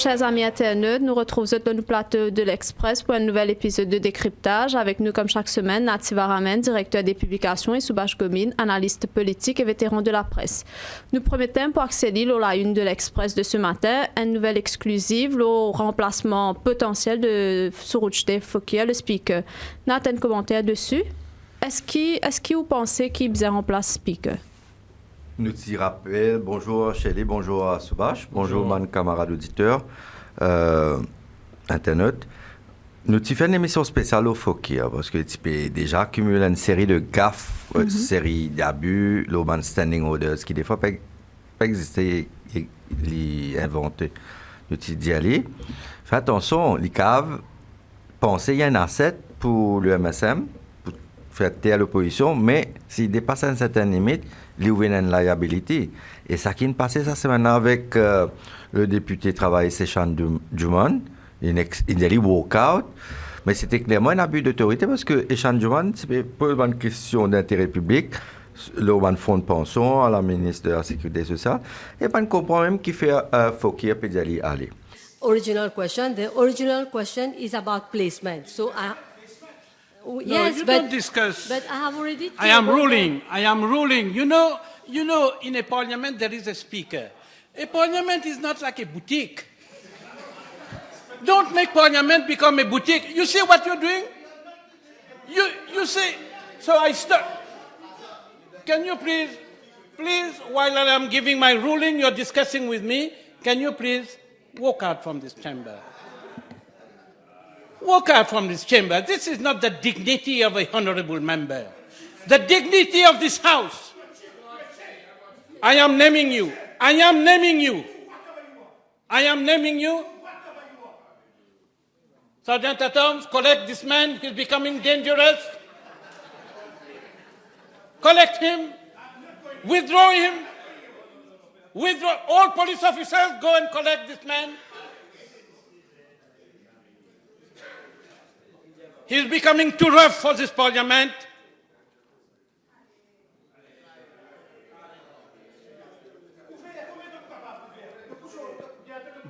Chers amis internautes, nous retrouvons sur le plateau de l'Express pour un nouvel épisode de décryptage. Avec nous, comme chaque semaine, Nativa Ramen, directeur des publications, et Soubash Gomine, analyste politique et vétéran de la presse. Nous promettons pour accéder à la une de l'Express de ce matin, une nouvelle exclusive, le remplacement potentiel de Suruchde Fokia, le speaker. Nathan, un commentaire dessus? Est-ce que vous pensez qu'il bien remplace speaker? Nous t'y rappelons, bonjour Shelley, bonjour à Soubash, bonjour mes camarades auditeurs, internautes. Nous t'y fait une émission spéciale au Fokia parce que tu peux déjà accumuler une série de gaffes, une série d'abus, l'open standing orders qui des fois pas exister, les inventer. Nous t'y dit aller. Fais attention, les caves, pensez il y a un asset pour le MSM, pour faire taire à l'opposition, mais s'il dépasse une certaine limite, il y a une liability. Et ça qui est passé ça c'est maintenant avec le député travail Seshan Juman, il a dit walk-out, mais c'était clairement un abus d'autorité parce que Seshan Juman, c'est pas une question d'intérêt public, le fonds de pension à la ministre de la Sécurité sociale, et pas de comprendre même qui fait Fokir et d'aller aller. Original question. The original question is about placement. So No, yes, you but don't discuss. but I have already. I am ruling. I am ruling. You know, in a parliament there is a speaker. A parliament is not like a boutique. Don't make parliament become a boutique. You see what you're doing? You see. So I start. Can you please, while I am giving my ruling, you're discussing with me. Can you please walk out from this chamber? Walk out from this chamber. This is not the dignity of a honorable member. The dignity of this house. I am naming you. I am naming you. I am naming you. Sergeant at Arms, collect this man. He's becoming dangerous. Collect him. Withdraw him. Withdraw. All police officers, go and collect this man. He's becoming too rough for this parliament.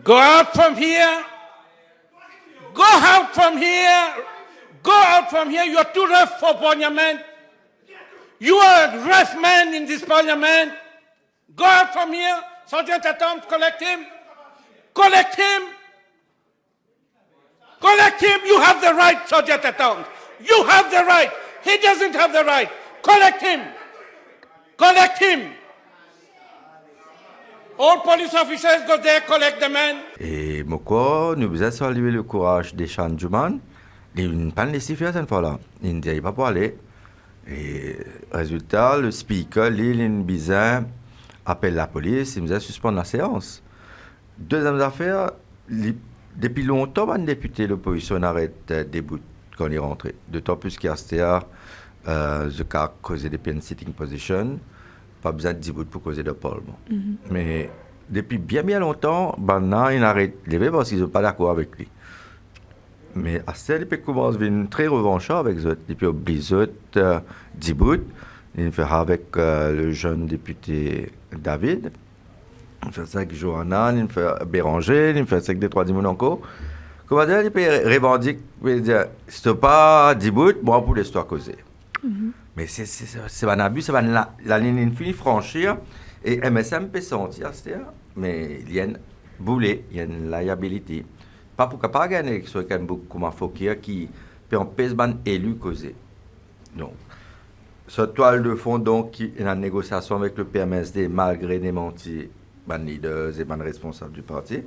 Go out from here. Go out from here. Go out from here. You are too rough for parliament. You are a rough man in this parliament. Go out from here. Sergeant at Arms, collect him. Collect him. Collect him. You have the right, Sergeant at Arms. You have the right. He doesn't have the right. Collect him. Collect him. All police officers go there, collect the man. Et pourquoi nous avons salué le courage des Shan Juman, il n'a pas laissé faire cette fois-là. Il ne dit pas pour aller. Et résultat, le speaker, Lilin Bizin, appelle la police, il nous a suspendu la séance. Deuxième affaire, depuis longtemps, un député de l'opposition arrête des bouts quand il est rentré. D'autant plus qu'il y a ce cas causé des peines sitting position, pas besoin de 10 bouts pour causer de pollement. Mais depuis bien longtemps, maintenant, il arrête de lever parce qu'ils ne sont pas d'accord avec lui. Mais à ce moment, il commence à devenir très revanchard avec eux. Depuis oublié eux 10 bouts, il fait avec le jeune député David. Il fait ça avec Johanna, il fait Béranger, il fait ça avec des trois dimons encore. Comment dire, il peut revendiquer, il peut dire, si tu n'as pas 10 bouts, moi, pour l'histoire causer. Mais c'est un abus, c'est la ligne infinie franchir, et MSM peut sentir, mais il y a une boulet, il y a une liability. Pas pour pas gagner, que ce soit comme un Fokir qui peut empêcher un élu causer. Donc, cette toile de fond, donc, qui est en négociation avec le PMSD, malgré des mentis, les leaders et les responsables du parti.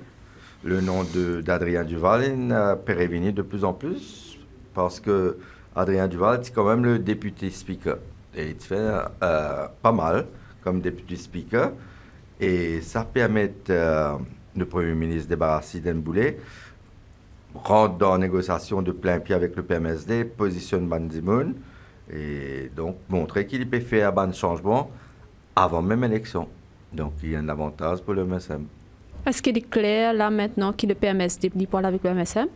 Le nom d'Adrien Duval peut revenir de plus en plus, parce que Adrien Duval, c'est quand même le député speaker. Et il fait pas mal comme député speaker. Et ça permet le Premier ministre débarrasser d'un boulet, rentre dans la négociation de plein pied avec le PMSD, positionne Ban Ki-moon, et donc montrer qu'il peut faire un changement avant même l'élection. Donc il y a un avantage pour le MSM. Est-ce qu'il est clair là maintenant que le PMSD parle avec le MSM?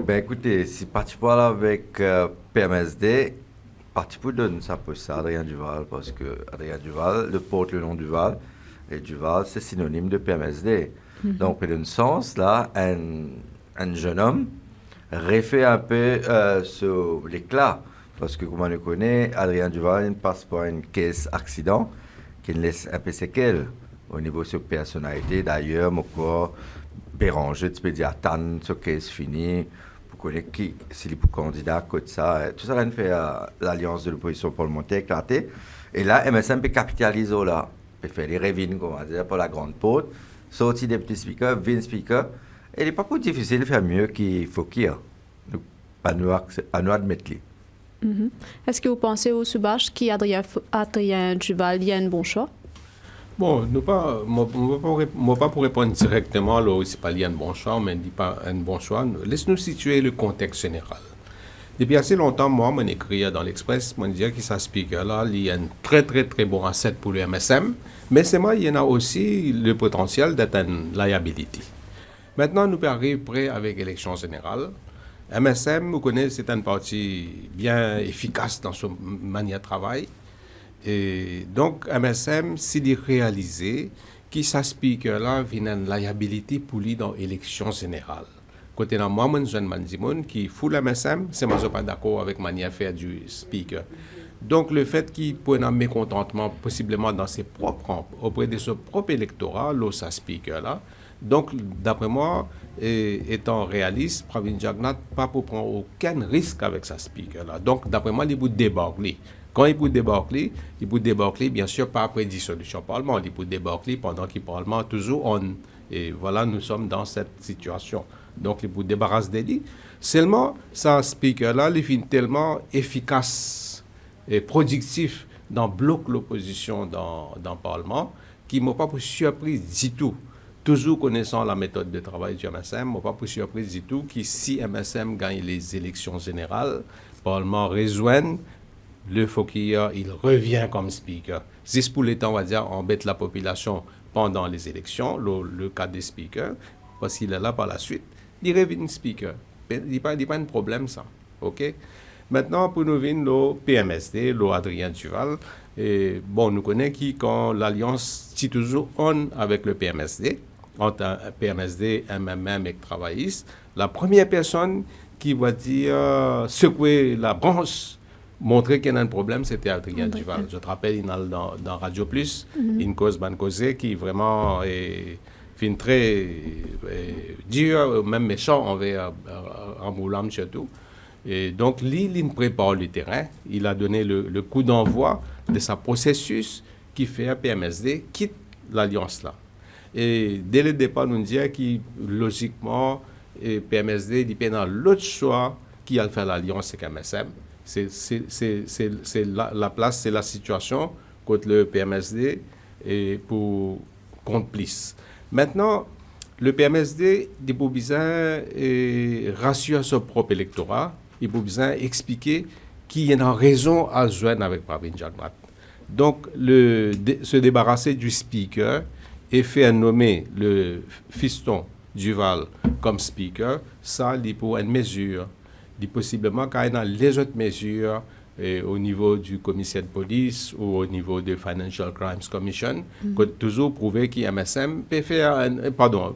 Ben écoutez, si parti parle avec PMSD, parti pour donner ça pour ça Adrien Duval, parce que Adrien Duval le porte le nom Duval, et Duval c'est synonyme de PMSD. Donc, pour un sens, là, un jeune homme refait un peu sur l'éclat. Parce que, comme on le connaît, Adrien Duval passe par une caisse accident qui laisse un peu séquelles au niveau de sa personnalité. D'ailleurs, mon corps, Béranger, tu peux dire, attendre ce caisse fini. Connaître qui, s'il est pour candidat, côté ça, tout ça, là, fait l'alliance de l'opposition parlementaire éclatée. Et là, MSM peut capitaliser là, peut faire les révines, on va dire, pour la grande porte, sortir des petits speakers, 20 speakers. Et il n'est pas plus difficile de faire mieux qu'il faut qu'il y ait. Donc, à nous admettre. Est-ce que vous pensez au Soubache qui Adrien Duval, il y a un bon choix? Bon, moi pas pour répondre directement, là, c'est pas lié à un bon choix, mais dit pas un bon choix. Laisse-nous situer le contexte général. Depuis assez longtemps, moi, mon écrit dans l'Express, mon dire que ça speaker là, il y a un très très très bon asset pour le MSM, mais c'est moi, il y en a aussi le potentiel d'être une liability. Maintenant, nous arrivons prêts avec l'élection générale. MSM, vous connaissez, c'est un parti bien efficace dans son manière de travail. Et donc, MSM, s'il est réalisé, qui ça speaker-là vient une liability pour lui dans l'élection générale. Côté dans moi, je suis qui fout MSM, c'est moi pas d'accord avec la manière de faire du speaker. Donc, le fait qu'il peut un mécontentement possiblement dans ses propres auprès de son propre électorat, là, ça speaker-là. Donc, d'après moi, étant réaliste, Pravin Jagnat pas pour prendre aucun risque avec sa speaker-là. Donc, d'après moi, il peut débarquer. Quand il peut débarquer, bien sûr, pas après dissolution parlement, il peut débarquer pendant qu'il parlement toujours on. Et voilà, nous sommes dans cette situation. Donc, il peut débarrasser des lits. Seulement, ce speaker-là, il est tellement efficace et productif dans bloc l'opposition dans le parlement, qu'il ne m'a pas pour surprise du tout. Toujours connaissant la méthode de travail du MSM, je ne pas pour surprise du tout que si MSM gagne les élections générales, le Parlement rejoigne, le Fokia, il revient comme speaker. Juste pour l'état, on va dire, embête la population pendant les élections, le cas des speakers, parce qu'il est là par la suite, il revient speaker. Il n'y a pas de problème, ça. OK? Maintenant, pour nous venir le PMSD, le Adrien Duval, et bon, nous connaissons qui, quand l'alliance est toujours on avec le PMSD, entre PMSD, MMM et travaillistes, la première personne qui va dire secouer la branche, montrer qu'il y a un problème, c'était Adrien Duval. Je te rappelle, il est dans Radio Plus, une cause qui vraiment est très dur, même méchant envers Amboulam surtout. Et donc, il prépare le terrain. Il a donné le coup d'envoi de sa processus qui fait un PMSD quitte l'alliance là. Et dès le départ, nous disons que logiquement, PMSD il dans l'autre choix qui a fait l'alliance avec MSM. C'est la place, c'est la situation contre le PMSD et pour complice. Maintenant, le PMSD, il a besoin rassurer son propre électorat, il a besoin expliquer qu'il y a une raison à joindre avec Pravin Jagnat. Donc, se débarrasser du speaker et faire nommer le fiston Duval comme speaker, ça, il pour une mesure. Il possiblement qu'il y a les autres mesures au niveau du commissaire de police ou au niveau de Financial Crimes Commission, qui toujours prouvé que MSM peut faire,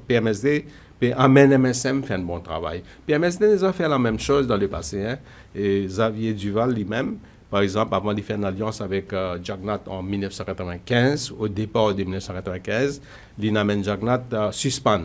PMSD peut amener MSM faire un bon travail. PMSD a fait la même chose dans le passé. Hein, et Xavier Duval lui-même, par exemple, avant de faire une alliance avec Jagnat en 1995, au départ de 1995, il amène Jagnat suspend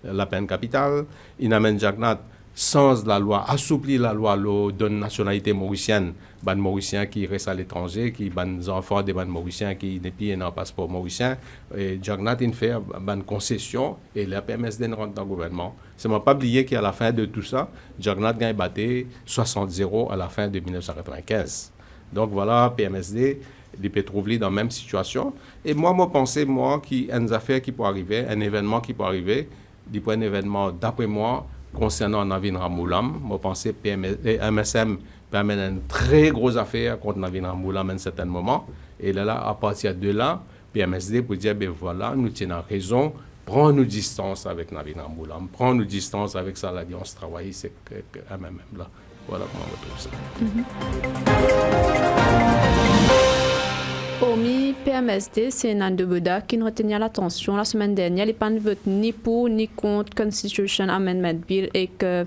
la peine capitale, il amène Jagnat sans la loi, assouplir la loi, donne nationalité mauricienne, ban mauricien qui reste à l'étranger, qui ban enfants des ban mauriciens qui depuis un passeport mauricien, et Jagnat il fait ban concession et la PMSD rentre dans le gouvernement. C'est pas oublier qu'à la fin de tout ça, Jagnat gagne batté 60-0 à la fin de 1995. Donc voilà, PMSD, il peut trouver dans la même situation. Et moi, je pense, qu'il y a une affaire qui peut arriver, un événement qui peut arriver, il peut un événement, d'après moi, concernant Navin Ramoulam, je pense que MSM peut amener une très grosse affaire contre Navin Ramoulam à un certain moment. Et là, à partir de là, PMSD peut dire, ben voilà, nous tenons raison, prends-nous distance avec Navin Ramoulam, prends-nous distance avec ça, l'alliance travail, c'est MMM là. Voilà comment on retrouve ça. Hormis PMSD, c'est Nando Boda qui nous retenait l'attention la semaine dernière. Il n'a pas voté ni pour ni contre Constitution Amendment Bill et que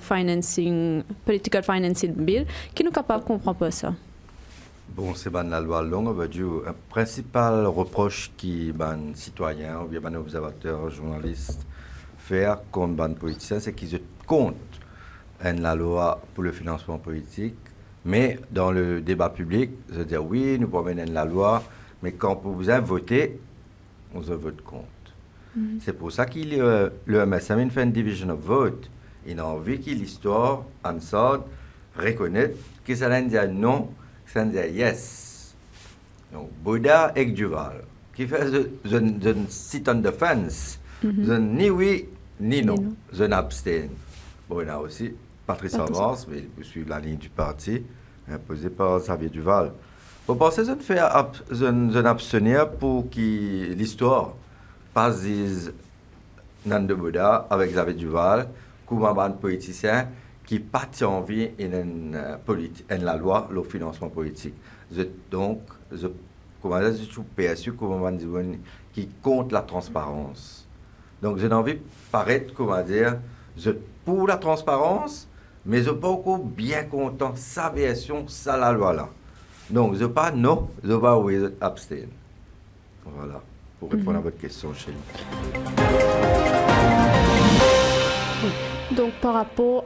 Political Financing Bill. Qui nous capable de comprendre pas ça? Bon, c'est la loi longue, on va dire. Un principal reproche qui les citoyens ou bien les observateurs, journalistes faire contre les politiciens, c'est qu'ils comptent la loi pour le financement politique, mais dans le débat public, je dire oui, nous pouvons mener la loi, mais quand vous avez voté, on se vote contre. C'est pour ça que le MSM fait une division of vote. Il a envie que l'histoire, en sorte, reconnaître que ça dit non, que ça dit yes. Donc, Boda et Duval, qui fait un sit on the fence, ni oui, ni non, je n'abstiens. Bon, il y a aussi Patrice Avance, mais il suit la ligne du parti, imposée par Xavier Duval. Vous pensez que je abstenir pour que l'histoire passe Nando Boda avec Xavier Duval, comme un politicien qui pas envie en la loi, le financement politique. Donc, je suis PSU qui compte la transparence. Donc, j'ai envie de paraître, je pour la transparence, mais je suis pas encore bien content sa version, ça la loi là. Donc, je pas non, je vais oui, abstenir. Voilà, pour répondre à votre question, Chélie. Donc, par rapport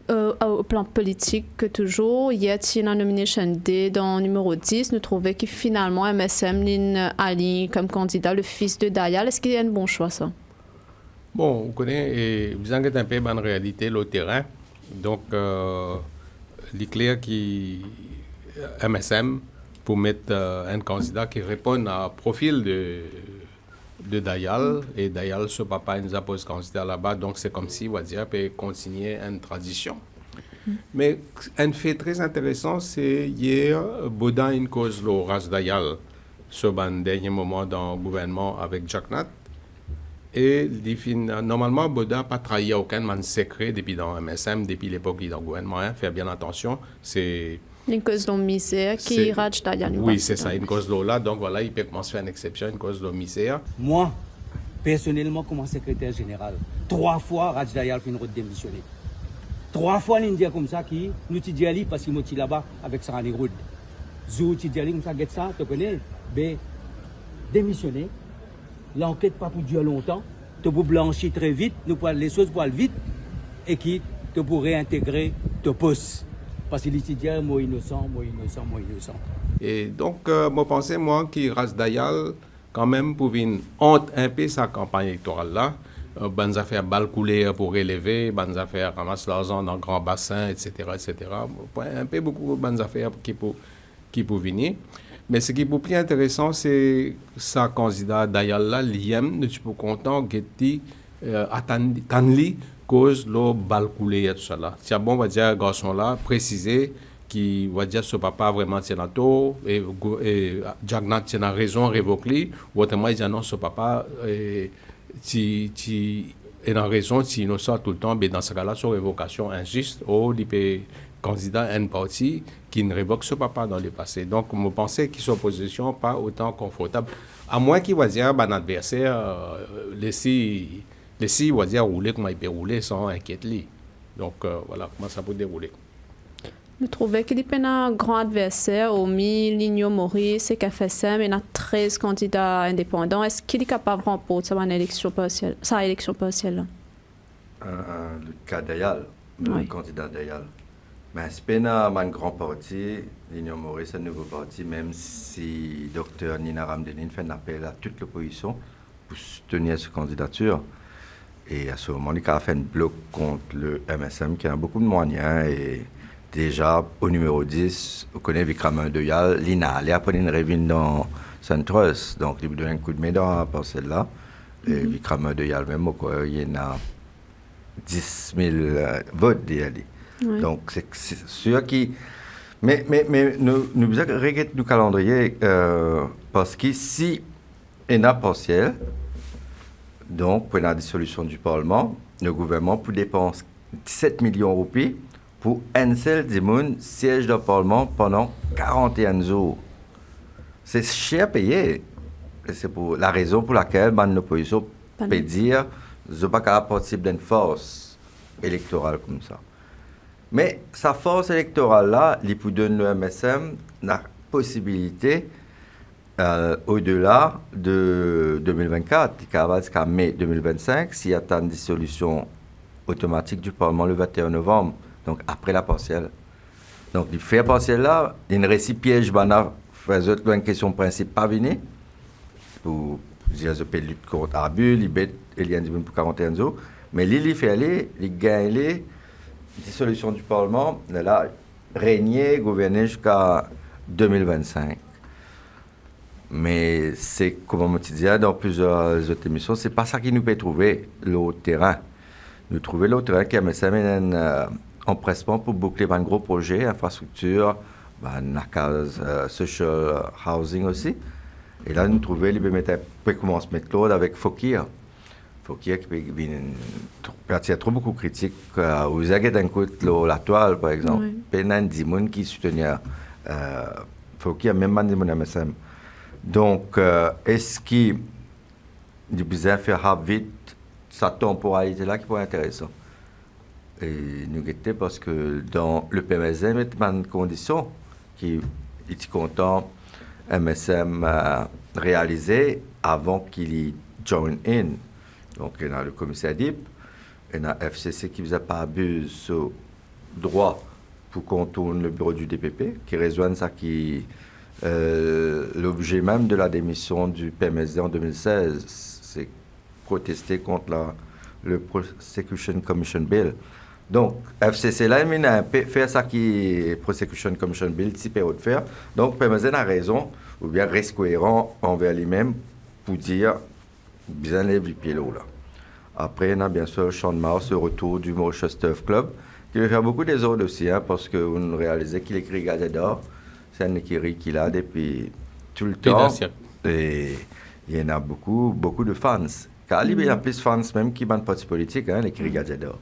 au plan politique, que toujours, il y a une nomination D dans le numéro 10, nous trouvons que finalement, MSM aligne comme candidat le fils de Dayal. Est-ce qu'il y a un bon choix, ça? Bon, vous connaissez, vous avez un peu en réalité le terrain. Donc, il est clair que MSM, pour mettre un candidat qui répond au profil de Dayal, et Dayal, ce papa, il nous a posé candidat là-bas, donc c'est comme si, on va dire, peut continuer une tradition. Mais un fait très intéressant, c'est hier, Boda une cause le Ras Dayal, ce dernier moment dans le gouvernement avec Jack Nat. Et normalement, Boda n'a pas trahi aucun secret depuis dans MSM, depuis l'époque où il est dans le gouvernement. Faire bien attention, c'est... Une cause de misère qui rage Dayal. Oui, c'est ça, une cause de là. Donc voilà, il peut commencer à faire une exception, une cause de misère. Moi, personnellement, comme secrétaire général, 3 fois, Raj Dayal fait une route démissionner. 3 fois, il dit comme ça, qui nous dit Ali parce qu'il est là-bas avec Sarani Roud. Zou, tu dis Ali comme ça, get ça, tu connais, ben, démissionner. L'enquête pas pour durer longtemps, tu peux blanchir très vite, les choses pour aller vite, et qui te pour réintégrer te poste. Parce qu'il dit, moi innocent. Et donc, moi, pensais, que Ras Dayal, quand même, pouvait honte un peu sa campagne électorale là. Bonnes affaires balles coulées pour relever, bonnes affaires ramasse l'argent dans le grand bassin, etc. Un peu beaucoup de bonnes affaires qui pour venir. Mais ce qui est plus intéressant, c'est sa candidat Dayal là, l'IM, tu peux content que Tanli cause le bal coulé et tout ça là. C'est bon, on va dire, garçon là, préciser qui va dire ce papa vraiment tient tôt et Jagnat tient raison, révoquer, ou autrement il dit non, ce papa est en raison, si innocent tout le temps, mais dans ce cas-là, sur révocation injuste, il peut candidat à un parti qui ne révoque ce papa dans le passé. Donc, je pensais qu'ils sont en position pas autant confortable. À moins qu'il va dire, un adversaire, laissez, on va dire, rouler comme il peut rouler sans inquiéter. Donc, voilà comment ça peut dérouler. Je trouvais qu'il y a un grand adversaire, Omi, Ligno Maurice et KFSM, il y a 13 candidats indépendants. Est-ce qu'il est capable de remporter sa élection partielle? Le cas Dayal, le candidat Dayal. Mais c'est pas un grand parti, Ligno Maurice, un nouveau parti, même si Dr Nina Ramdelin fait un appel à toute l'opposition pour soutenir cette candidature. Et à ce moment, il a fait un bloc contre le MSM qui a beaucoup de moyens. Et déjà, au numéro 10, on connaît Vikram Dayal, l'INA, il a pris une révine dans Saint-Trust. Donc, il lui donne un coup de main dans la parcelle-là. Et Vikram Dayal, même, il y en a 10 000 votes d'Yali. Oui. Donc, c'est sûr qu'il... Mais nous regardons le calendrier parce qu'ici, il y a partiel. Donc, pour la dissolution du Parlement, le gouvernement peut dépenser 17 millions de roupies pour un seul Dimoun siège dans le Parlement pendant 41 jours. c'est cher à payer. Et c'est pour la raison pour laquelle l'opposition peut dire que je ne pas capable participer d'une force électorale comme ça. Mais sa force électorale-là, il peut donner le MSM la possibilité, au-delà de 2024, jusqu'à mai 2025, s'il y a une dissolution automatique du Parlement le 21 novembre, donc après la partielle. Donc, il fait partielle là, il récit piège, faisait une question principe pas venir, pour dire que je lutte contre l'abus, il y a pour 41 jours, mais il fait aller, il gagne les dissolution du Parlement, il a régné, gouverné jusqu'à 2025. Mais c'est, comme on dit dans plusieurs autres émissions, c'est pas ça qui nous peut trouver le terrain. Nous trouver le terrain qui a mis un empressement pour boucler un gros projet, infrastructure, la case social housing aussi. Et là, nous trouvons les peut commencer à mettre l'autre avec Fokir. Fokir qui peut trop beaucoup critique. Vous avez d'un côté la toile, par exemple. Il y a 10 personnes qui soutenaient Fokir, même pas 10 personnes MSM. Donc, est-ce qu'il est besoin de faire vite sa temporalité là qui pourrait être intéressant? Et nous guettons parce que dans le PMSM, il y a une condition qui est content MSM réalisé avant qu'il y join in. Donc, il y a le commissaire DIP, il y a FCC qui ne faisait pas abus sur droit pour contourner le bureau du DPP, qui rejoignent ça qui l'objet même de la démission du PMSD en 2016, c'est protester contre le Prosecution Commission Bill. Donc, FCC là, il a fait ça qui Prosecution Commission Bill, si peut faire. Donc, PMSD a raison, ou bien reste cohérent envers lui-même pour dire bien lève les pieds là. Après, on a bien sûr Sean Mouse, le retour du Mauritius Turf Club, qui va faire beaucoup des ordres aussi, parce qu'on réalisait qu'il écrit Gazette d'or. C'est un écurie qu'il a depuis tout le temps. Et il y en a beaucoup de fans. Car il y a plus de fans même qui ban parti politique, l'écurie Gazette d'or.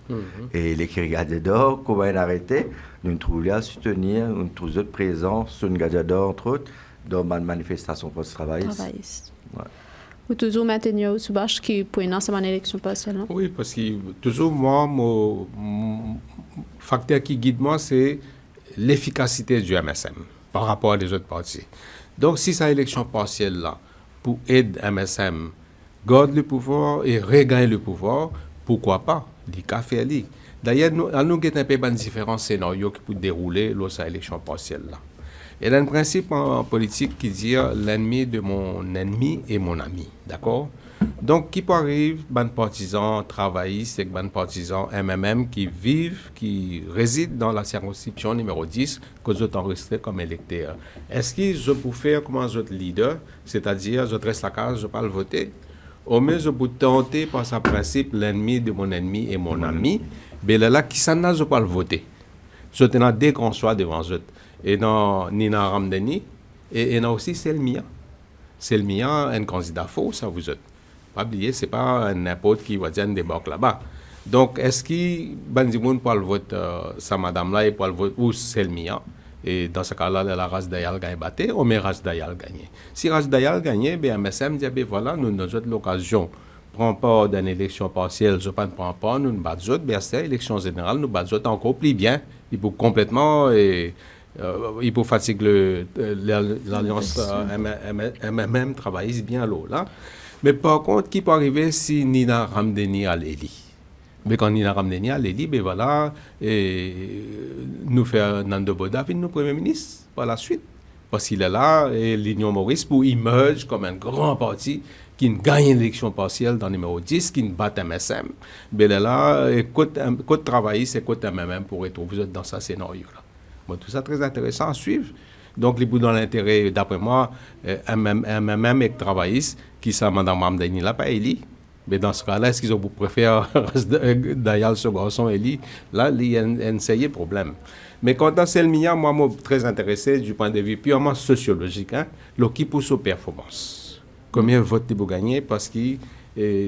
Et l'écurie Gazette d'or, qu'on va arrêter, nous nous trouvons à soutenir, nous trouvons présents sur une Gazette d'or, entre autres, dans une manifestation post-travailliste. Ouais. Ou toujours maintenir au Soubache qui pour une élection partielle, non? Oui, parce que toujours, moi, mon facteur qui guide moi, c'est l'efficacité du MSM par rapport à des autres partis. Donc, si cette élection partielle-là, pour aider MSM, garde le pouvoir et regagne le pouvoir, pourquoi pas? Du café ali. D'ailleurs, nous avons un peu de différents scénarios qui peuvent dérouler lors de cette élection partielle-là. Il y a un principe en politique qui dit l'ennemi de mon ennemi est mon ami. D'accord? Donc, qui peut arriver, ban partisans travaillistes et ban partisans MMM qui vivent, qui résident dans la circonscription numéro 10, que vous êtes enregistrés comme électeurs. Est-ce que je peux faire comme un autre leader, c'est-à-dire, je reste la case, je ne peux pas le voter? Au moins, je peux tenter par ce principe, l'ennemi de mon ennemi est mon ami, mais là, qui s'en a, je ne peux pas le voter. Je tenais dès qu'on soit devant eux. Et dans Nina Ramdeni, et dans aussi Selmia. Selmia, un candidat faux, ça vous êtes. Pas oublier, ce n'est pas n'importe qui va dire un débarque là-bas. Donc, est-ce que Bandimoun peut le voter, sa madame-là, et peut le voter, ou Selmia? Et dans ce cas-là, la race d'Ayal gagne batté, ou mais race d'Ayal gagné. Si race d'Ayal gagne, bien, MSM dit, bien voilà, nous avons l'occasion. Prend pas d'une élection partielle, je ne prends pas, nous battons, bien c'est élection générale, nous battons encore plus bien. Il faut complètement. Il faut fatiguer l'alliance MMM travailliste bien là. Mais par contre, qui peut arriver si Nina Ramdeni a l'éli? Mais quand Nina Ramdeni a l'éli, ben voilà, nous fait Nando Bodavi, nous Premier ministre, par la suite. Parce qu'il est là, et l'Union Maurice, pour émerger comme un grand parti qui gagne l'élection partielle dans le numéro 10, qui bat MSM. Ben là, côté travailliste et côté MMM pour retrouver dans ce scénario-là. Bon, tout ça très intéressant à suivre. Donc, les bouts dans l'intérêt, d'après moi, MMM et travaillistes, qui sont Mme Ramdeni là, pas Eli. Mais dans ce cas-là, est-ce qu'ils ont préféré d'ailleurs ce garçon Eli? Là, il y a un sérieux problème. Mais quant à Selmia, moi, je suis très intéressé du point de vue purement sociologique, qui pousse aux performances. Combien de votes vous gagnez? Parce que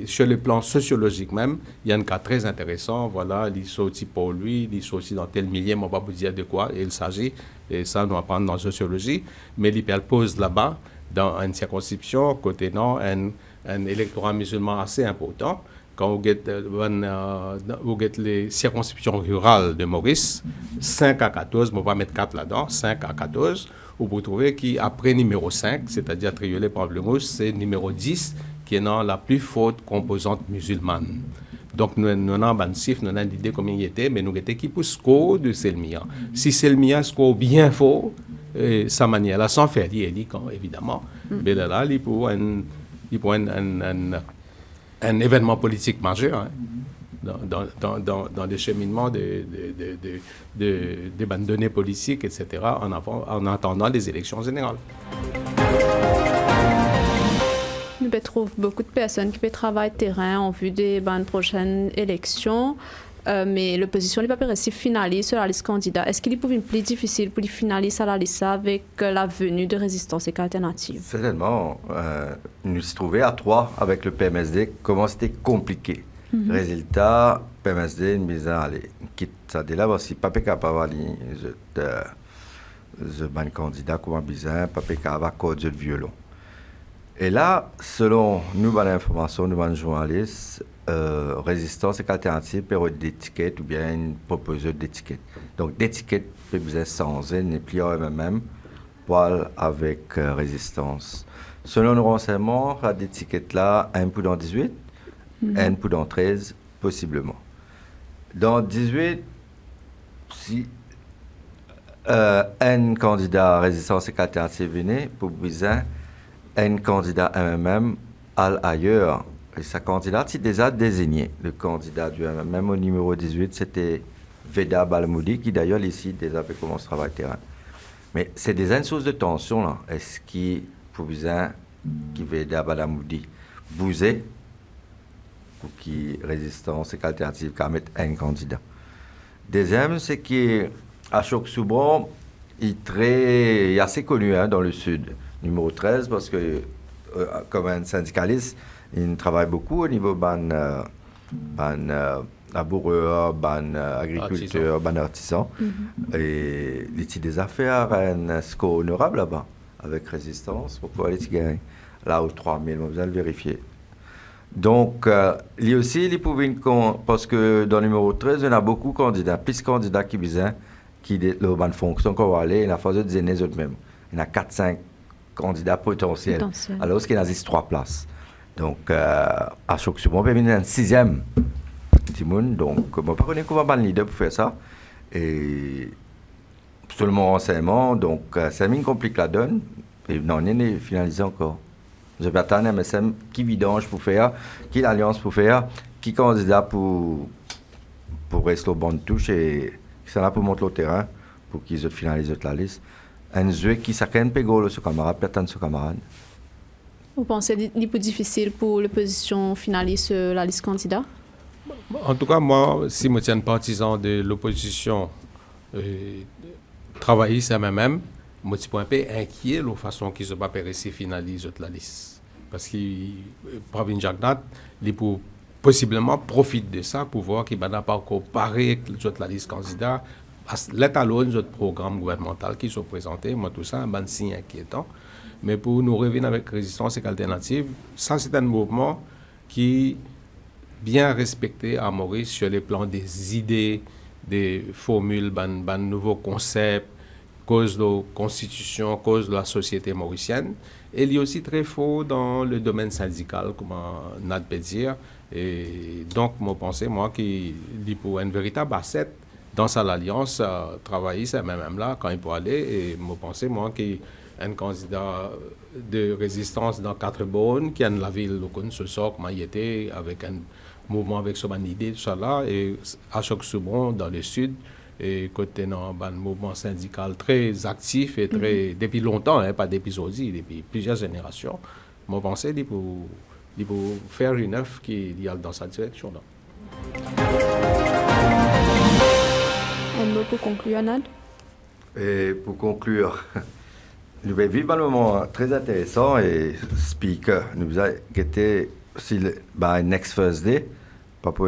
sur le plan sociologique même, il y a un cas très intéressant. Voilà, il sorti pour lui, il sorti dans tel milieu, on va vous dire de quoi il s'agit. Et ça, nous apprendre dans la sociologie. Mais il pose là-bas, dans une circonscription, côté non, un électorat musulman assez important. Quand vous avez les circonscriptions rurales de Maurice, 5 à 14, je ne vais pas mettre 4 là-dedans, 5 à 14, vous trouvez qu'après numéro 5, c'est-à-dire Triolet-Pamplemousse, c'est numéro 10 qui est dans la plus forte composante musulmane. Donc, nous avons un chiffre, nous avons une idée combien il était, mais nous avons qui pour score de Selmia. Si Selmia score bien fort, sa manière là, sans faire dire, évidemment, mais là, il pour un événement politique majeur hein, dans le cheminement des données politiques, etc., en attendant les élections générales. Nous trouvons beaucoup de personnes qui travaillent terrain en vue des prochaines élections, mais l'opposition n'est pas réussi finaliste sur la liste candidat. Est-ce qu'il est plus difficile pour les finalistes à la liste avec la venue de Résistance et Alternative? Certainement. Nous nous trouvons à 3 avec le PMSD. Comment c'était compliqué. Résultat, PMSD, une mise à aller. Quitte ça de là, parce que pas capable de ban candidat comme un bizarre, pas capable à cause de violon. Et là, selon nous, l'information, nous, les journalistes, Résistance et Alternative, période d'étiquette ou bien une proposeuse d'étiquette. Donc, d'étiquette, peut être sans n'est plus en même poil avec Résistance. Selon nos renseignements, la d'étiquette là, un pour dans 18, un pour dans 13, possiblement. Dans 18, si un candidat Résistance et Alternative venait pour Bouisin, un candidat MMM ailleurs. Et sa candidate est déjà désigné. Le candidat du MMM au numéro 18, c'était Veda Balmoudi, qui d'ailleurs ici déjà fait commencer à travailler terrain. Mais c'est déjà une source de tension là. Est-ce qu'il faut besoin qui Veda Balmoudi bouger pour qui Résistance et Alternative qu'à mettre un candidat. Deuxième, c'est qu'à Choc-Soubron, il est assez connu hein, dans le sud. Numéro 13, parce que comme un syndicaliste, il travaille beaucoup au niveau laboureur, agriculteur, artisan. Et il y a des affaires, un score honorable là-bas, avec Résistance, pour pouvoir les gagner. Là, aux 3000, on va le vérifier. Donc, lui aussi, il pouvait parce que dans le numéro 13, il y en a beaucoup de candidats, plus de candidats qui besoin, qui le bonne fonction qu'on va aller, il y a phase de zénés eux-mêmes. Il y en a 4-5 candidats potentiels. Alors, il y a 3 places. Donc, à chaque souvent, on peut venir un 6e. Donc, je ne sais pas comment on leader pour faire ça. Et seulement renseignement, donc, ça complique la donne. Et non, on est finalisé encore. Je vais attendre un MSM qui vidange pour faire, qui l'alliance pour faire, qui candidat pour rester au banc de touche et qui sont là pour monter au terrain pour qu'ils finalisent la liste. Un jeu qui s'accède pégolo ce camarade, peut attendre ce camarade. Vous pensez que c'est plus difficile pour l'opposition finaliste la liste candidat? En tout cas, moi, si je suis partisan de l'opposition travailler ça même, je suis un peu inquiet de la façon qu'ils ne sont pas réussi à finaliser la liste. Parce que Pravin Jagnat, il peut possiblement profiter de ça pour voir qu'il n'a pas encore paré avec la liste candidat. L'étalon de notre programme gouvernemental qui sont présentés, moi tout ça, un signe inquiétant. Mais pour nous revenir avec Résistance et Alternative, ça c'est un mouvement qui est bien respecté à Maurice sur le plan des idées, des formules, des nouveaux concepts, cause de la constitution, cause de la société mauricienne. Et il est aussi très fort dans le domaine syndical, comme on a pu dire. Et donc, je pense, moi, qu'il est pour une véritable asset dans l'alliance, travailler ça même là, quand il peut aller. Et je pense, moi, qu'il un candidat de résistance dans 4 bornes, qui est dans la ville de ce sort, comment il était, avec un mouvement avec son idée, tout ça là, et à Choc-Soubron, dans le sud, et côté dans un mouvement syndical très actif et très, depuis longtemps, hein, pas depuis aujourd'hui, depuis plusieurs générations. Moi, je pensais qu'il faut faire une œuvre qui y a dans cette direction-là. Un mot pour conclure, Nad? Et pour conclure, nous avons vécu un moment très intéressant et speaker nous a été next Thursday, Papa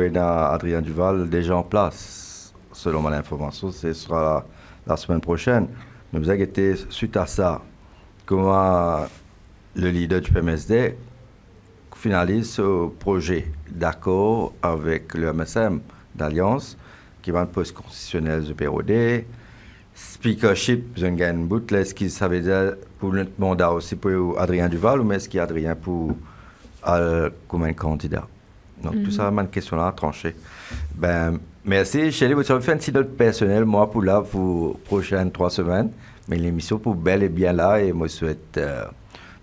Adrien Duval déjà en place. Selon mon information, ce sera la semaine prochaine. Nous avons été suite à ça, comment le leader du PMSD finalise ce projet d'accord avec le MSM d'Alliance, qui va un poste constitutionnel du PROD, speakership, je gagne un bout, est-ce que ça veut dire pour notre mandat aussi pour Adrien Duval, ou est-ce qu'il y a Adrien pour comme un candidat? Donc, tout ça, c'est une question à trancher. Ben, merci, Chélie, vous avez fait un petit note personnel, moi, pour là, pour les prochaines 3 semaines. Mais l'émission pour bel et bien là, et moi, je souhaite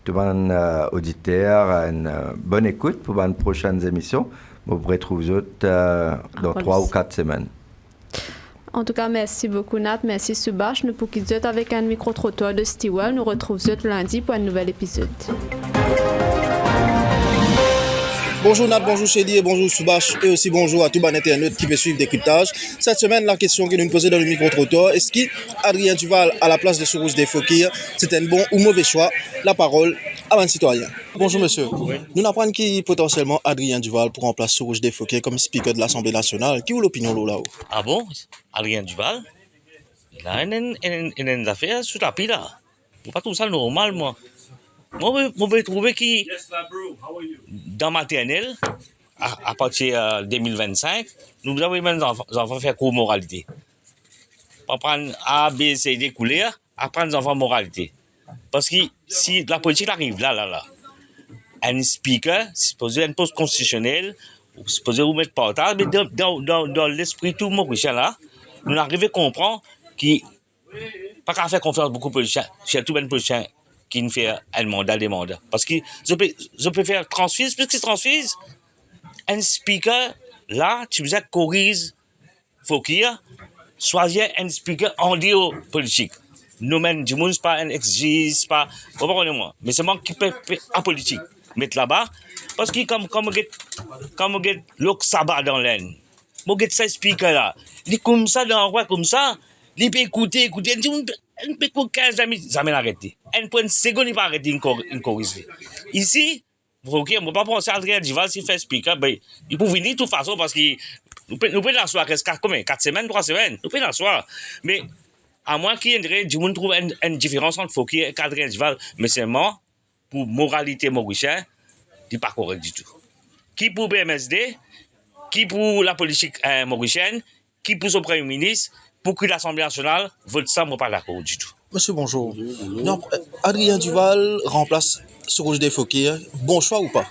tout le monde auditeur une bonne écoute pour les prochaines émissions. Vous pourrez trouver autres dans 3 ou 4 semaines. En tout cas, merci beaucoup, Nat. Merci, Subhash. Nous pour qu'ils avec un micro-trottoir de Stewell. Nous retrouvons lundi pour un nouvel épisode. Bonjour Nat, bonjour Chélie et bonjour Subhash et aussi bonjour à tout bon internaute qui veut suivre Décryptage. Cette semaine, la question que nous nous posons dans le micro-trottoir, est-ce qu'Adrien Duval à la place de Sorouche des Fokir, c'est un bon ou mauvais choix? La parole à un citoyen. Bonjour monsieur. Oui. Nous apprenons qui potentiellement Adrien Duval pour remplacer Sorouche des Fokir comme speaker de l'Assemblée nationale. Qui est l'opinion là-haut? Ah bon? Adrien Duval? Il a une affaire sur la pile là. C'est pas tout ça normal moi. Moi, je vais trouver que dans maternelle, à partir de 2025, nous avons même les enfants faire cours moralité. Apprendre A, B, C, D couleurs, apprendre les enfants moralité. Parce que si la politique arrive là, un speaker, supposé un poste constitutionnel, supposé vous mettre par terre, mais dans l'esprit tout mauricien là, nous arrivons à comprendre qu'il pas qu'à faire confiance beaucoup aux politiciens, chez tout les politiciens qui ne fait un mandat, des mandats. Parce que je peux faire transfise, puisque transfise, un speaker, là, tu veux corriger, faut qu'il y ait, choisir un speaker en déo politique. Nous-mêmes, du monde, pas un ex-juge, pas, moi, mais c'est moi qui peut, en politique, mettre là-bas, parce que comme on get l'autre sabbat dans l'aine, on get ce speaker là, il est comme ça, dans un roi comme ça, il peut écouter, on peut pour 15 amis, ça m'a arrêté. Un point de seconde, il va arrêter une corrige. Ici, on ne peut pas penser à Adrien Duval s'il fait speaker, ben, il peut venir de toute façon parce que nous pouvons l'asseoir, 4 semaines, 3 semaines, nous pouvons l'asseoir. Mais à moins qu'il y ait du monde trouve une différence entre Fouquier et Adrien Duval, mais c'est moi, pour moralité mauricienne, il n'est pas correct du tout. Qui pour BMSD, qui pour la politique mauricienne, qui pour son Premier ministre, pour que l'Assemblée nationale vote ça, moi pas d'accord du tout. Monsieur, bonjour. Non, Adrien Duval remplace Sorouche des Fokir. Bon choix ou pas?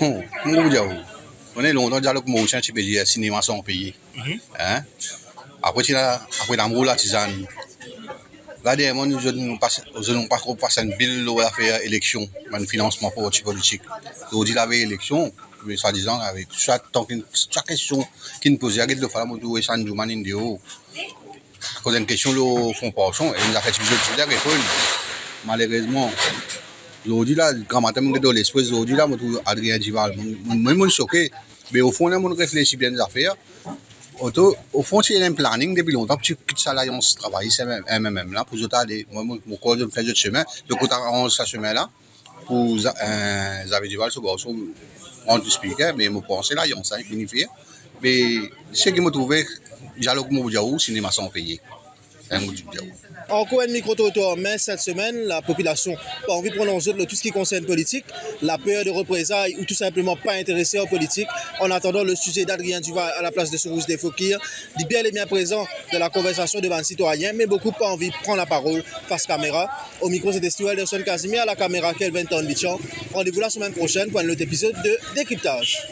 On est longtemps dialogue mauricien, tu peux dire cinéma sans payer. Après l'amour, la tisane. Là, dernièrement, nous n'avons pas passé une bill à faire élection, un financement pour les politiques. Nous dit la veille élection, mais soi-disant, avec chaque question qui nous posait, il fallait que San Juman Indio. Quand une question le font portion, et nous avons fait des réponses. Malheureusement, aujourd'hui, là, quand on est dans l'esprit, aujourd'hui, là, je trouve Adrien Duval. Moi, je suis choqué, mais au fond, on réfléchit bien les affaires. Au fond, il y a un planning depuis longtemps, tu quittes ça là, on se travaille, c'est même là, pour aller, moi, mon corps de faire de chemin, de côté on ce chemin-là, pour Xavier Duval, ce garçon, on te speaker, mais je pense là, il y a un 5 unifié. Mais ce qui m'a trouvé, dialogue Moudjaou, cinéma sans payer. Encore un micro-trottoir, mais cette semaine, la population n'a pas envie de prononcer tout ce qui concerne politique, la peur de représailles ou tout simplement pas intéressé en politique. En attendant, le sujet d'Adrien Duval à la place de Sorouche des Fokir dit bien et bien présent de la conversation devant les citoyens, mais beaucoup pas envie de prendre la parole face caméra. Au micro, c'était Stewell Derson Casimir, à la caméra Kelvin Tonbichan. Rendez-vous la semaine prochaine pour un autre épisode de Décryptage.